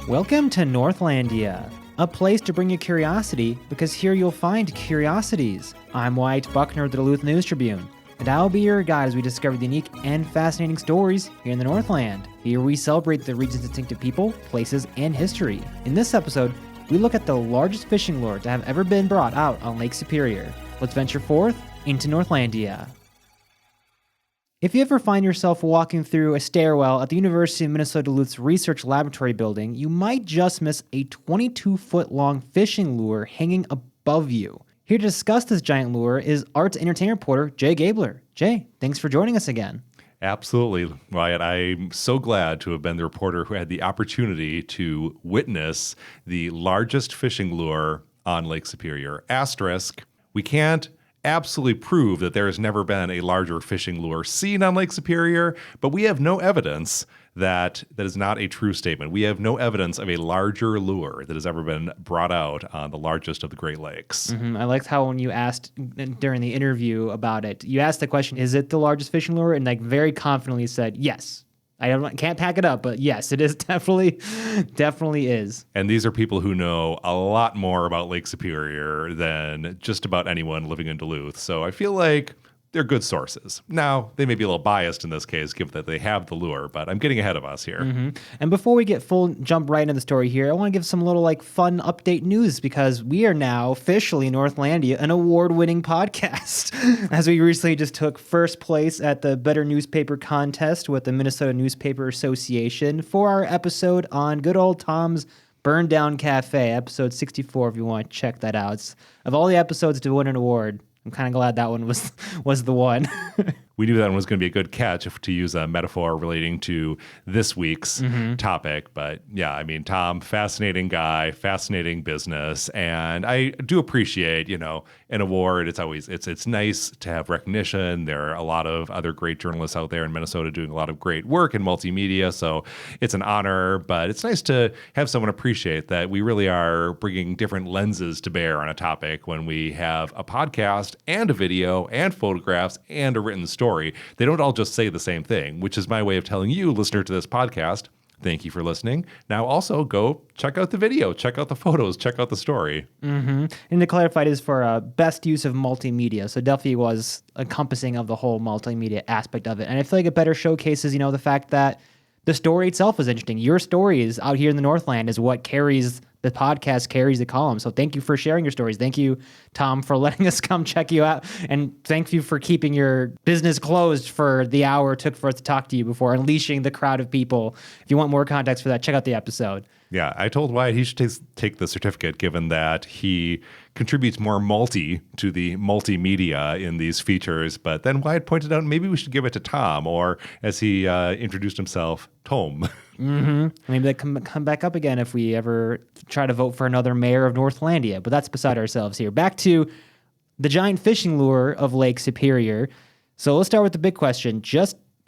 Welcome to Northlandia, a place to bring you curiosity because here you'll find curiosities. I'm Wyatt Buckner of the Duluth News Tribune, and I'll be your guide as we discover the unique and fascinating stories here in the Northland. Here we celebrate the region's distinctive people, places, and history. In this episode, we look at the largest fishing lure to have ever been brought out on Lake Superior. Let's venture forth into Northlandia. If you ever find yourself walking through a stairwell at the University of Minnesota Duluth's Research Laboratory building, you might just miss a 22-foot-long fishing lure hanging above you. Here to discuss this giant lure is arts and entertainment reporter Jay Gabler. Jay, thanks for joining us again. Absolutely, Wyatt. I'm so glad to have been the reporter who had the opportunity to witness the largest fishing lure on Lake Superior. Asterisk, we can't absolutely prove that there has never been a larger fishing lure seen on Lake Superior, but we have no evidence that is not a true statement. We have no evidence of a larger lure that has ever been brought out on the largest of the Great Lakes. I liked how when you asked during the interview about it, you asked the question, is it the largest fishing lure? And very confidently said, yes. I can't pack it up, but yes, it is definitely is. And these are people who know a lot more about Lake Superior than just about anyone living in Duluth. So I feel like they're good sources. Now, they may be a little biased in this case, given that they have the lure, but I'm getting ahead of us here. And before we jump right into the story here, I want to give some little fun update news because we are now officially Northlandia, an award-winning podcast. As we recently just took first place at the Better Newspaper Contest with the Minnesota Newspaper Association for our episode on good old Tom's Burned Down Cafe, episode 64, if you want to check that out. Of all the episodes to win an award, I'm kind of glad that one was the one. We knew that one was going to be a good catch, to use a metaphor relating to this week's topic. But yeah, I mean, Tom, fascinating guy, fascinating business. And I do appreciate, an award. It's nice to have recognition. There are a lot of other great journalists out there in Minnesota doing a lot of great work in multimedia. So it's an honor, but it's nice to have someone appreciate that we really are bringing different lenses to bear on a topic when we have a podcast and a video and photographs and a written story. They don't all just say the same thing, which is my way of telling you, listener to this podcast, thank you for listening. Now also go check out the video, check out the photos, check out the story. And to clarify, it is for best use of multimedia. So definitely was encompassing of the whole multimedia aspect of it. And I feel like it better showcases, the fact that the story itself is interesting. Your stories out here in the Northland is what carries the podcast, carries the column. So thank you for sharing your stories. Thank you, Tom, for letting us come check you out. And thank you for keeping your business closed for the hour it took for us to talk to you before unleashing the crowd of people. If you want more context for that, check out the episode. Yeah, I told Wyatt he should take the certificate, given that he contributes more to the multimedia in these features. But then Wyatt pointed out maybe we should give it to Tom, or as he introduced himself, Tom. Maybe that come back up again if we ever try to vote for another mayor of Northlandia. But that's beside ourselves here. Back to the giant fishing lure of Lake Superior. So let's start with the big question.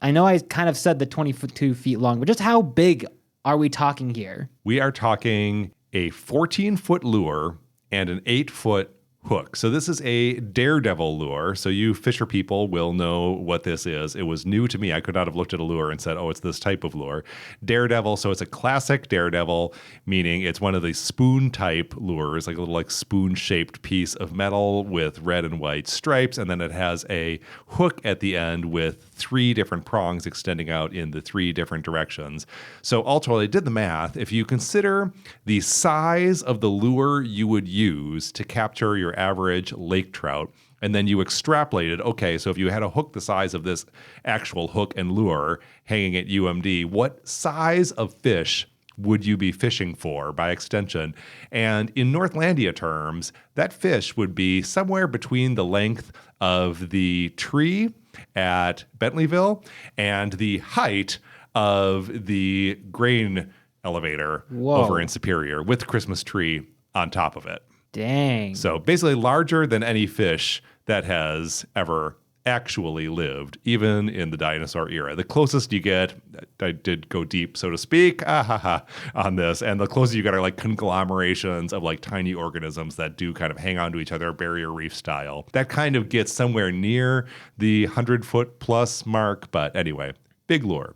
I know I kind of said the 22 feet long, but just how big are we talking here? We are talking a 14-foot lure and an 8-foot hook. So this is a daredevil lure. So you fisher people will know what this is. It was new to me. I could not have looked at a lure and said, oh, it's this type of lure. Daredevil. So it's a classic daredevil, meaning it's one of the spoon type lures, like a little spoon shaped piece of metal with red and white stripes. And then it has a hook at the end with 3 different prongs extending out in the 3 different directions. So ultimately, I did the math. If you consider the size of the lure you would use to capture your average lake trout, and then you extrapolated, okay, so if you had a hook the size of this actual hook and lure hanging at UMD, what size of fish would you be fishing for by extension? And in Northlandia terms, that fish would be somewhere between the length of the tree at Bentleyville and the height of the grain elevator over in Superior with the Christmas tree on top of it. Dang. So basically larger than any fish that has ever actually lived, even in the dinosaur era. The closest you get, I did go deep, so to speak, on this, and the closest you get are conglomerations of tiny organisms that do kind of hang on to each other, barrier reef style. That kind of gets somewhere near the 100-foot plus mark, but anyway, big lure.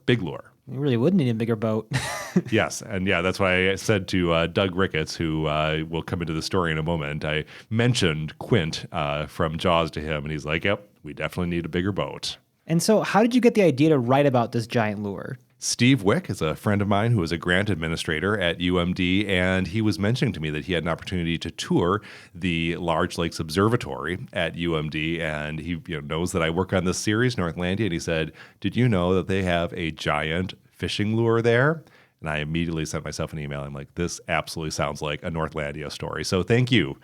We really would need a bigger boat. Yes. And yeah, that's why I said to Doug Ricketts, who will come into the story in a moment, I mentioned Quint from Jaws to him, and he's like, yep, we definitely need a bigger boat. And so how did you get the idea to write about this giant lure? Steve Wick is a friend of mine who is a grant administrator at UMD, and he was mentioning to me that he had an opportunity to tour the Large Lakes Observatory at UMD, and he knows that I work on this series, Northlandia, and he said, did you know that they have a giant fishing lure there? And I immediately sent myself an email. I'm like, this absolutely sounds like a Northlandia story. So thank you,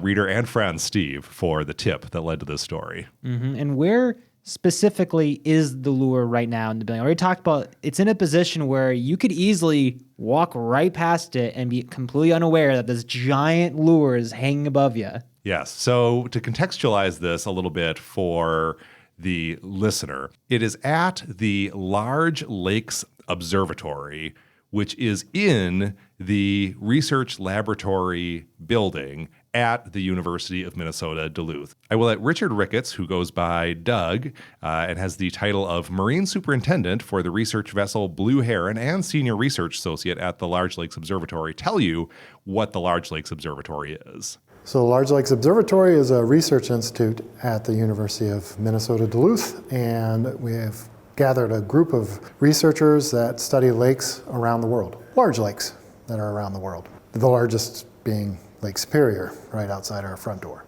reader and friend Steve, for the tip that led to this story. Mm-hmm. And where specifically is the lure right now in the building? I already talked about it's in a position where you could easily walk right past it and be completely unaware that this giant lure is hanging above you. Yes. So to contextualize this a little bit for the listener, it is at the Large Lakes Observatory, which is in the research laboratory building at the University of Minnesota Duluth. I will let Richard Ricketts, who goes by Doug and has the title of Marine Superintendent for the research vessel Blue Heron and Senior Research Associate at the Large Lakes Observatory, tell you what the Large Lakes Observatory is. So the Large Lakes Observatory is a research institute at the University of Minnesota Duluth, and we have gathered a group of researchers that study lakes around the world, large lakes that are around the world, the largest being Lake Superior, right outside our front door.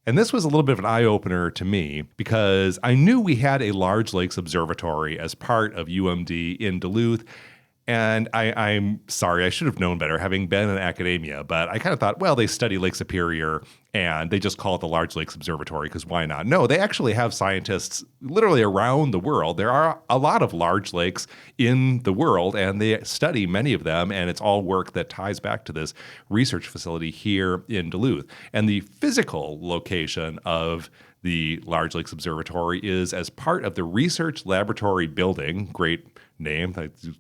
And this was a little bit of an eye-opener to me because I knew we had a Large Lakes Observatory as part of UMD in Duluth. And I'm sorry, I should have known better, having been in academia, but I kind of thought, well, they study Lake Superior and they just call it the Large Lakes Observatory because why not? No, they actually have scientists literally around the world. There are a lot of large lakes in the world and they study many of them, and it's all work that ties back to this research facility here in Duluth. And the physical location of the Large Lakes Observatory is as part of the research laboratory building. Great name.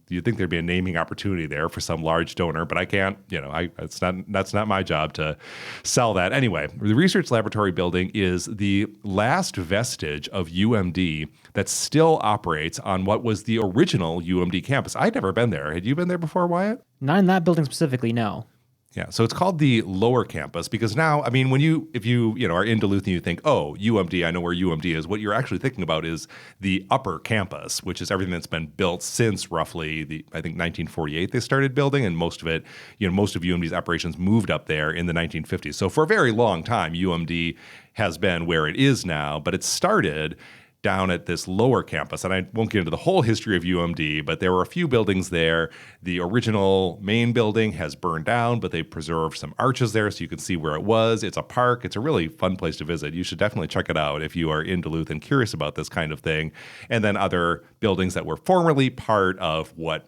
You'd think there'd be a naming opportunity there for some large donor, but I can't, that's not my job to sell that. Anyway, the research laboratory building is the last vestige of UMD that still operates on what was the original UMD campus. I'd never been there. Had you been there before, Wyatt? Not in that building specifically, no. Yeah, so it's called the lower campus because now, I mean, if you are in Duluth and you think, oh, UMD, I know where UMD is, what you're actually thinking about is the upper campus, which is everything that's been built since roughly I think 1948 they started building, and most of it, most of UMD's operations moved up there in the 1950s. So for a very long time, UMD has been where it is now, but it started down at this lower campus. And I won't get into the whole history of UMD, but there were a few buildings there. The original main building has burned down, but they preserved some arches there so you can see where it was. It's a park. It's a really fun place to visit. You should definitely check it out if you are in Duluth and curious about this kind of thing. And then other buildings that were formerly part of what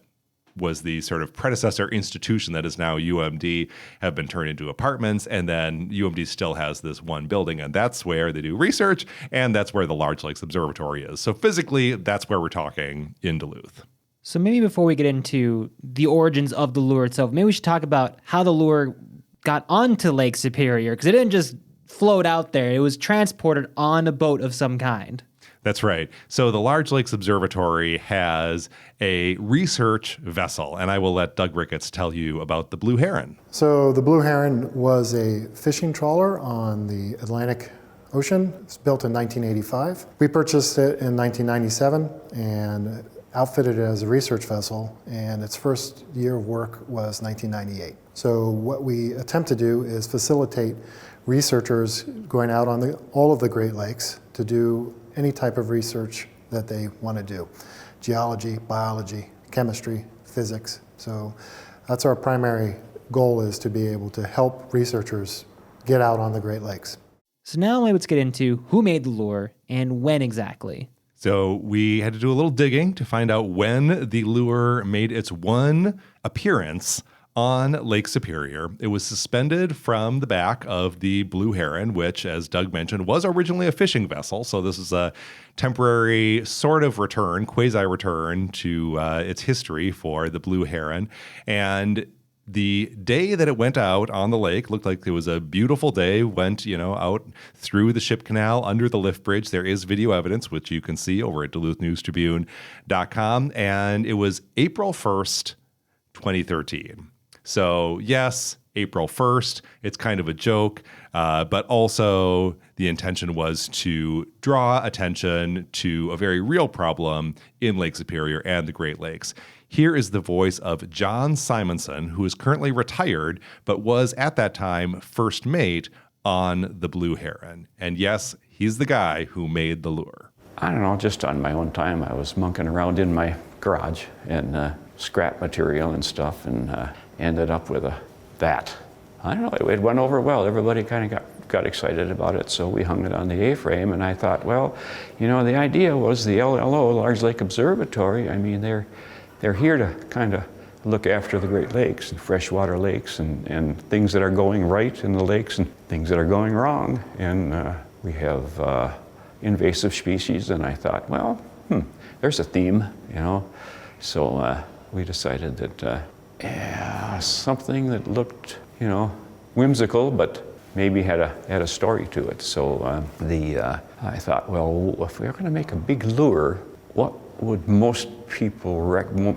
was the sort of predecessor institution that is now UMD have been turned into apartments. And then UMD still has this one building, and that's where they do research, and that's where the Large Lakes Observatory is. So physically, that's where we're talking in Duluth. So maybe before we get into the origins of the lure itself, maybe we should talk about how the lure got onto Lake Superior, because it didn't just float out there. It was transported on a boat of some kind. That's right. So the Large Lakes Observatory has a research vessel, and I will let Doug Ricketts tell you about the Blue Heron. So the Blue Heron was a fishing trawler on the Atlantic Ocean. It was built in 1985. We purchased it in 1997 and outfitted it as a research vessel, and its first year of work was 1998. So what we attempt to do is facilitate researchers going out on all of the Great Lakes to do any type of research that they want to do. Geology, biology, chemistry, physics. So that's our primary goal, is to be able to help researchers get out on the Great Lakes. So now let's get into who made the lure and when exactly. So we had to do a little digging to find out when the lure made its one appearance on Lake Superior. It was suspended from the back of the Blue Heron, which, as Doug mentioned, was originally a fishing vessel. So this is a temporary sort of return, quasi-return to its history for the Blue Heron. And the day that it went out on the lake looked like it was a beautiful day, went, out through the ship canal under the lift bridge. There is video evidence, which you can see over at DuluthNewsTribune.com. And it was April 1st, 2013. So yes, April 1st, it's kind of a joke, but also the intention was to draw attention to a very real problem in Lake Superior and the Great Lakes. Here is the voice of John Simonson, who is currently retired, but was at that time first mate on the Blue Heron. And yes, he's the guy who made the lure. I don't know, just on my own time, I was monkeying around in my garage and scrap material and stuff, and ended up with that. I don't know, it went over well. Everybody kind of got excited about it, so we hung it on the A-frame, and I thought, well, the idea was the LLO, Large Lake Observatory, I mean, they're here to kind of look after the Great Lakes and freshwater lakes and things that are going right in the lakes and things that are going wrong. And we have invasive species, and I thought, well, there's a theme, So we decided that something that looked, whimsical, but maybe had a story to it. So I thought, well, if we are going to make a big lure, what would most people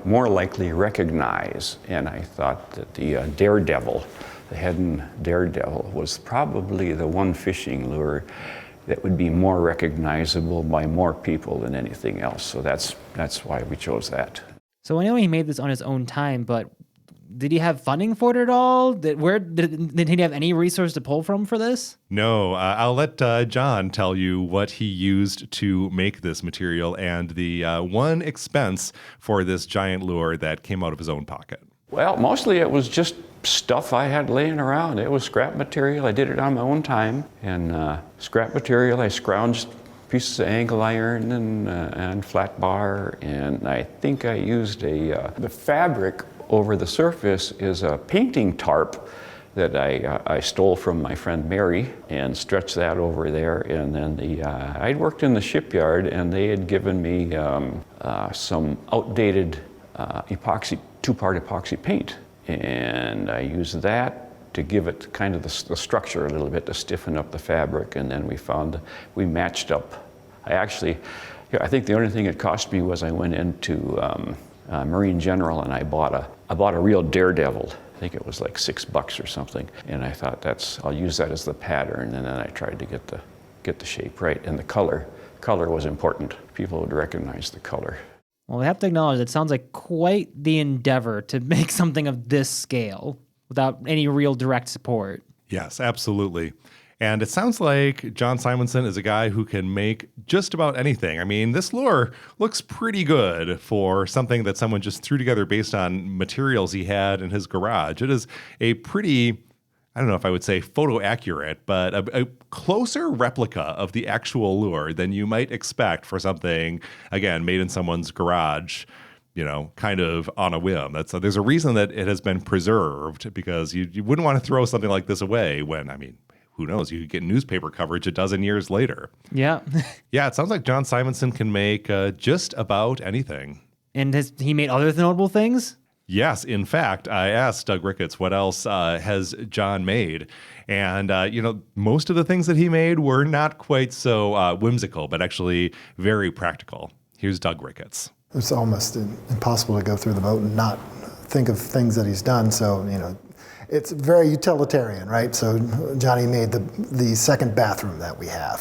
more likely recognize? And I thought that the Daredevil, the Hedden Daredevil, was probably the one fishing lure that would be more recognizable by more people than anything else. So that's why we chose that. So I know he made this on his own time, but did he have funding for it at all? Did he have any resource to pull from for this? No, I'll let John tell you what he used to make this material and the one expense for this giant lure that came out of his own pocket. Well, mostly it was just stuff I had laying around. It was scrap material. I did it on my own time. And scrap material, I scrounged pieces of angle iron and flat bar. And I think I used the fabric over the surface is a painting tarp that I stole from my friend Mary and stretched that over there. And then I'd worked in the shipyard, and they had given me some outdated two-part epoxy paint. And I used that to give it kind of the structure a little bit, to stiffen up the fabric. And then we matched up. I think the only thing it cost me was I went into Marine General, and I bought a real Daredevil. I think it was like $6 or something. And I thought I'll use that as the pattern. And then I tried to get the shape right. And the color was important. People would recognize the color. Well, we have to acknowledge it sounds like quite the endeavor to make something of this scale without any real direct support. Yes, absolutely. And it sounds like John Simonson is a guy who can make just about anything. I mean, this lure looks pretty good for something that someone just threw together based on materials he had in his garage. It is a pretty, I don't know if I would say photo accurate, but a closer replica of the actual lure than you might expect for something, again, made in someone's garage, kind of on a whim. There's a reason that it has been preserved, because you wouldn't want to throw something like this away when, who knows, you could get newspaper coverage a dozen years later. Yeah. Yeah, it sounds like John Simonson can make just about anything. And has he made other notable things? Yes, in fact, I asked Doug Ricketts what else has John made. And, most of the things that he made were not quite so whimsical, but actually very practical. Here's Doug Ricketts. It's almost impossible to go through the boat and not think of things that he's done. So, it's very utilitarian, right? So Johnny made the second bathroom that we have.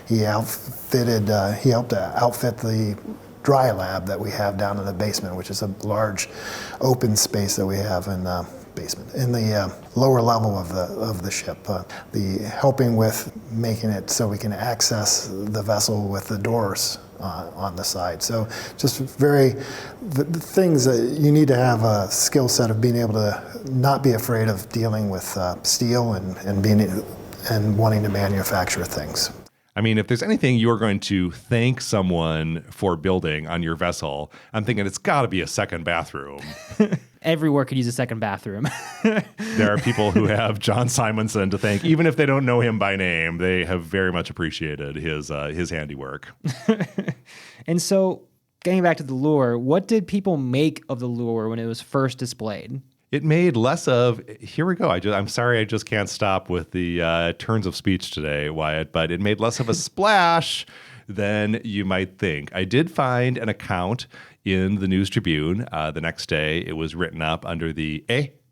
He helped outfit the dry lab that we have down in the basement, which is a large open space that we have in the basement, in the lower level of the ship. The helping with making it so we can access the vessel with the doors on the side. So just the things that you need to have a skill set of being able to not be afraid of dealing with steel and wanting to manufacture things. I mean, if there's anything you're going to thank someone for building on your vessel, I'm thinking it's got to be a second bathroom. Everywhere could use a second bathroom. There are people who have John Simonson to thank, even if they don't know him by name. They have very much appreciated his handiwork. And so, getting back to the lure, what did people make of the lure when it was first displayed? It made less of, here we go, I'm sorry I just can't stop with the turns of speech today, Wyatt, but it made less of a splash than you might think. I did find an account in the News Tribune the next day. It was written up under the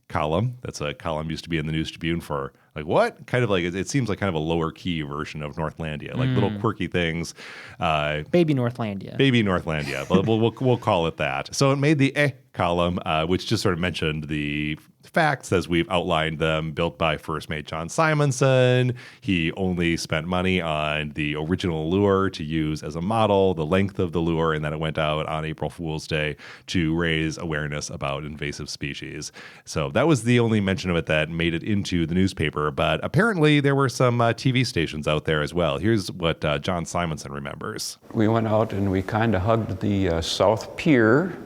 column. That's a column used to be in the News Tribune for like what? Kind of like, it seems like kind of a lower key version of Northlandia, like little quirky things. Baby Northlandia. Baby Northlandia. we'll call it that. So it made the column, which just sort of mentioned the facts as we've outlined them, built by first mate John Simonson. He only spent money on the original lure to use as a model, the length of the lure, and then it went out on April Fool's Day to raise awareness about invasive species. So that was the only mention of it that made it into the newspaper, but apparently there were some TV stations out there as well. Here's what John Simonson remembers. We went out and we kind of hugged the South Pier.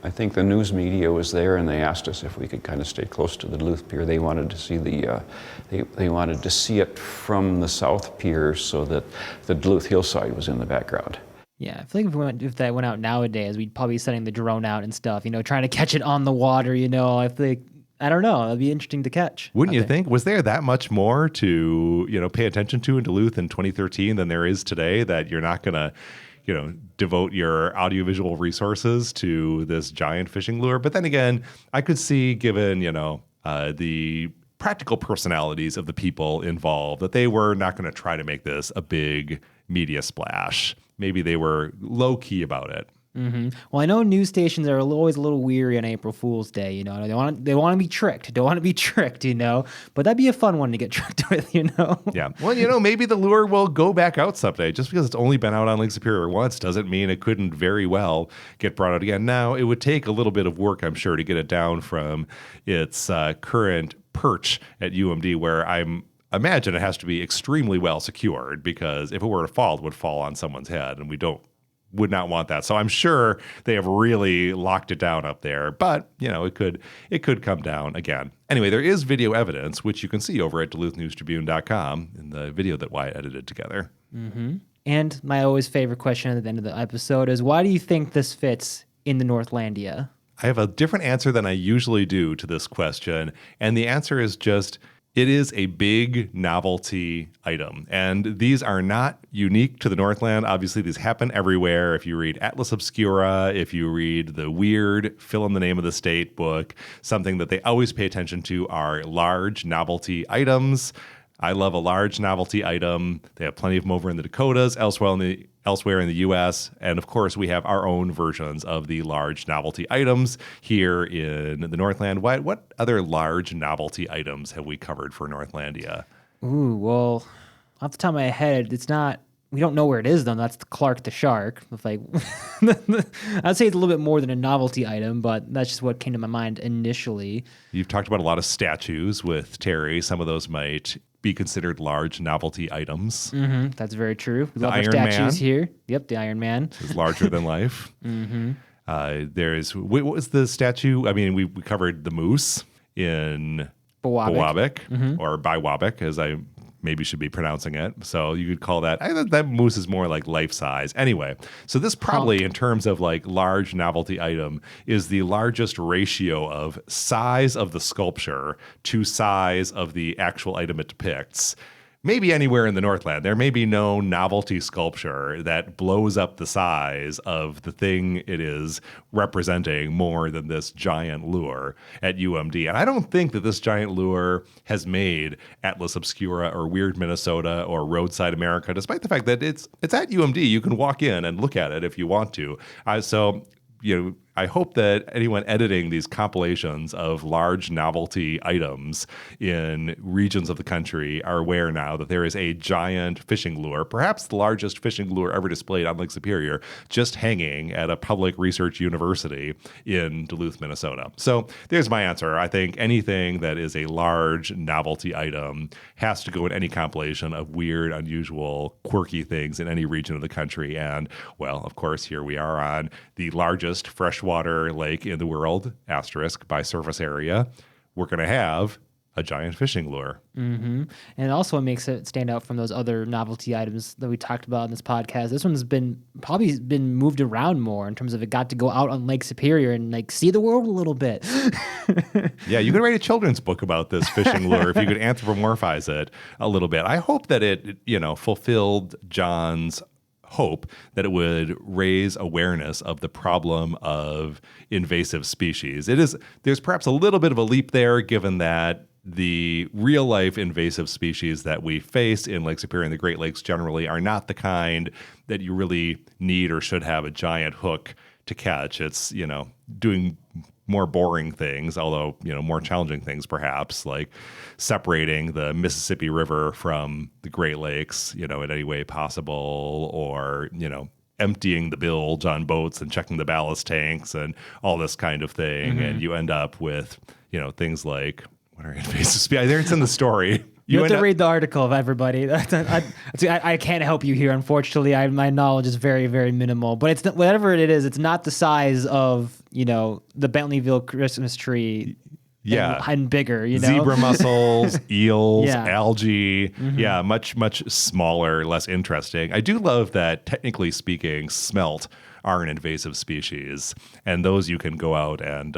I think the news media was there, and they asked us if we could kind of stay close to the Duluth Pier. They wanted to see they wanted to see it from the South Pier, so that the Duluth hillside was in the background. Yeah, I feel like if that went out nowadays, we'd probably be sending the drone out and stuff. Trying to catch it on the water. I think. I don't know. It'd be interesting to catch. Wouldn't you think? Was there that much more to pay attention to in Duluth in 2013 than there is today? That you're not going to devote your audiovisual resources to this giant fishing lure. But then again, I could see, given, the practical personalities of the people involved, that they were not going to try to make this a big media splash. Maybe they were low key about it. Mm-hmm. Well, I know news stations are always a little weary on April Fool's Day. They want to be tricked. Don't want to be tricked. But that'd be a fun one to get tricked with. Yeah. Well, maybe the lure will go back out someday. Just because it's only been out on Lake Superior once doesn't mean it couldn't very well get brought out again. Now, it would take a little bit of work, I'm sure, to get it down from its current perch at UMD, where imagine it has to be extremely well secured, because if it were to fall, it would fall on someone's head, and would not want that. So I'm sure they have really locked it down up there, but it could come down again. Anyway, there is video evidence, which you can see over at DuluthNewsTribune.com in the video that Wyatt edited together. Mm-hmm. And my always favorite question at the end of the episode is, why do you think this fits in the Northlandia? I have a different answer than I usually do to this question, and the answer is just, it is a big novelty item, and these are not unique to the Northland. Obviously, these happen everywhere. If you read Atlas Obscura, if you read the weird fill in the name of the state book, something that they always pay attention to are large novelty items. I love a large novelty item. They have plenty of them over in the Dakotas, elsewhere in the U.S., and of course, we have our own versions of the large novelty items here in the Northland. What other large novelty items have we covered for Northlandia? Ooh, well, off the top of my head, we don't know where it is, though. That's the Clark the Shark. I'd say it's a little bit more than a novelty item, but that's just what came to my mind initially. You've talked about a lot of statues with Terry. Some of those might be considered large novelty items. Mm-hmm, that's very true. We love our Iron statues Man. here. Yep, the Iron Man. Is larger than life. Mm-hmm. What was the statue? I mean, we covered the moose in Biwabik, or Biwabik, as I maybe should be pronouncing it. So you could call that, that moose is more like life size. Anyway, so this probably, in terms of like large novelty item, is the largest ratio of size of the sculpture to size of the actual item it depicts. Maybe anywhere in the Northland. There may be no novelty sculpture that blows up the size of the thing it is representing more than this giant lure at UMD. And I don't think that this giant lure has made Atlas Obscura or Weird Minnesota or Roadside America, despite the fact that it's at UMD. You can walk in and look at it if you want to. I hope that anyone editing these compilations of large novelty items in regions of the country are aware now that there is a giant fishing lure, perhaps the largest fishing lure ever displayed on Lake Superior, just hanging at a public research university in Duluth, Minnesota. So there's my answer. I think anything that is a large novelty item has to go in any compilation of weird, unusual, quirky things in any region of the country. And, well, of course, here we are on the largest freshwater lake in the world, asterisk, by surface area. We're going to have a giant fishing lure. Mm-hmm. And it also makes it stand out from those other novelty items that we talked about in this podcast. This one's probably been moved around more in terms of it got to go out on Lake Superior and see the world a little bit. Yeah, you could write a children's book about this fishing lure if you could anthropomorphize it a little bit. I hope that it, fulfilled John's hope that it would raise awareness of the problem of invasive species. There's perhaps a little bit of a leap there, given that the real life invasive species that we face in Lake Superior and the Great Lakes generally are not the kind that you really need or should have a giant hook to catch. It's, doing more boring things, although, more challenging things perhaps, like separating the Mississippi River from the Great Lakes, in any way possible, or, emptying the bilge on boats and checking the ballast tanks and all this kind of thing. Mm-hmm. And you end up with, things like, what are invasive species? It's in the story. You have to read the article of everybody. I can't help you here, unfortunately. My knowledge is very, very minimal. But it's whatever it is, it's not the size of, the Bentleyville Christmas tree. Yeah. And bigger, Zebra mussels, eels, algae. Mm-hmm. Yeah, much, much smaller, less interesting. I do love that, technically speaking, smelt are an invasive species, and those you can go out and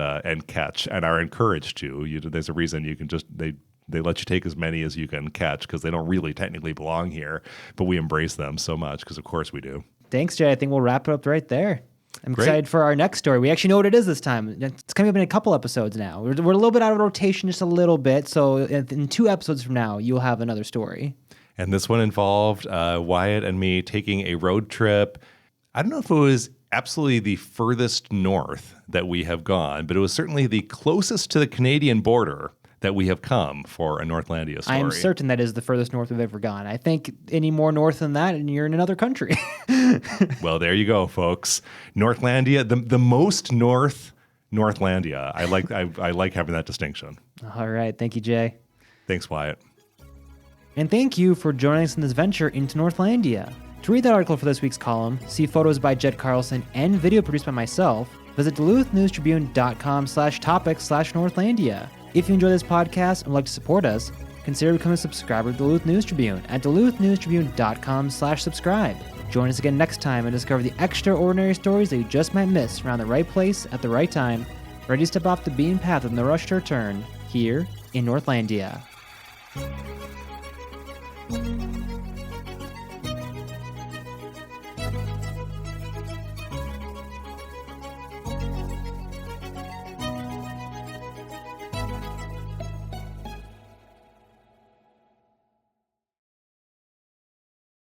catch and are encouraged to. There's a reason you can just they let you take as many as you can catch because they don't really technically belong here, but we embrace them so much because of course we do. Thanks, Jay. I think we'll wrap it up right there. I'm excited for our next story. We actually know what it is this time. It's coming up in a couple episodes now. We're a little bit out of rotation, just a little bit. So in 2 episodes from now, you'll have another story. And this one involved Wyatt and me taking a road trip. I don't know if it was absolutely the furthest north that we have gone, but it was certainly the closest to the Canadian border that we have come for a Northlandia story. I'm certain that is the furthest north we've ever gone. I think any more north than that, and you're in another country. Well, there you go, folks. Northlandia, the most north Northlandia. I like having that distinction. All right. Thank you, Jay. Thanks, Wyatt. And thank you for joining us in this venture into Northlandia. To read that article for this week's column, see photos by Jed Carlson and video produced by myself, visit DuluthNewsTribune.com/topics/Northlandia. If you enjoy this podcast and would like to support us, consider becoming a subscriber to Duluth News Tribune at DuluthNewsTribune.com/subscribe. Join us again next time and discover the extraordinary stories that you just might miss around the right place at the right time, ready to step off the beaten path with no rush to return, here in Northlandia.